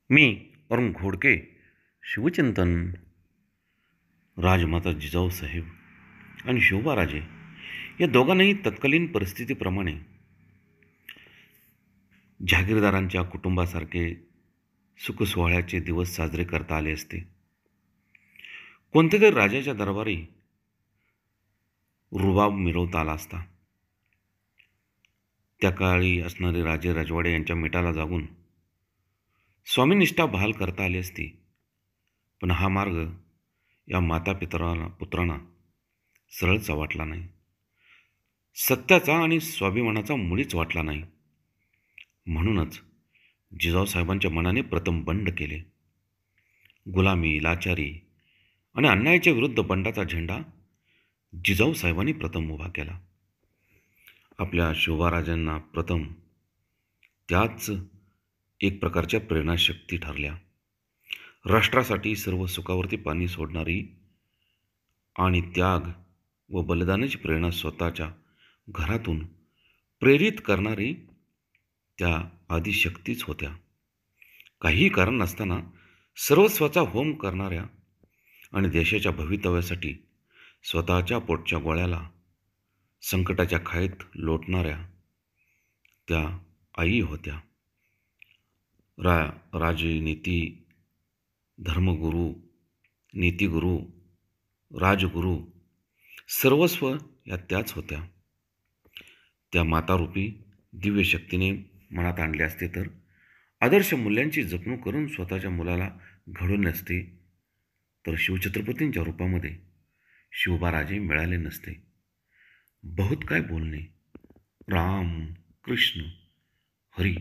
मी अरुण घोडके. शिवचिंतन. राजमाता जिजाऊसाहेब आणि शिवबाराजे या दोघांनाही तत्कालीन परिस्थितीप्रमाणे जहागीरदारांच्या कुटुंबासारखे सुखसोहळ्याचे दिवस साजरे करता आले असते. कोणत्यातरी राजाच्या दरबारी रुबाब मिरवता आला असता. त्या काळी असणारे राजे राजवाडे यांच्या मिठाला जागून स्वामीनिष्ठा बहाल करता आली असती. पण हा मार्ग या माता पुत्रांना सरळचा वाटला नाही. सत्याचा आणि स्वाभिमानाचा मुळीच वाटला नाही. म्हणूनच जिजाऊसाहेबांच्या मनाने प्रथम बंड केले. गुलामी, लाचारी आणि अन्यायाच्या विरुद्ध बंडाचा झेंडा जिजाऊसाहेबांनी प्रथम उभा केला. आपल्या शिवबाराजांना प्रथम त्याच एक प्रकारच्या प्रेरणाशक्ती ठरल्या. राष्ट्रासाठी सर्व सुखावरती पाणी सोडणारी आणि त्याग व बलिदानाची प्रेरणा स्वतःच्या घरातून प्रेरित करणारी त्या आदिशक्तीच होत्या. काहीही कारण नसताना सर्वस्वाचा होम करणाऱ्या आणि देशाच्या भवितव्यासाठी स्वतःच्या पोटच्या गोळ्याला संकटाच्या खाईत लोटणाऱ्या त्या आई होत्या. राजनीती, धर्मगुरू, नीतिगुरू, राजगुरू सर्वस्व या त्याच होत्या. त्या मातारूपी दिव्य शक्तीने मनात आणले असते तर आदर्श मूल्यांची जपणूक करून स्वतःच्या मुलाला घडवले नसते तर शिवछत्रपतींच्या रूपामध्ये शिवबाराजे मिळाले नसते. बहुत काय बोलणे. राम, कृष्ण, हरी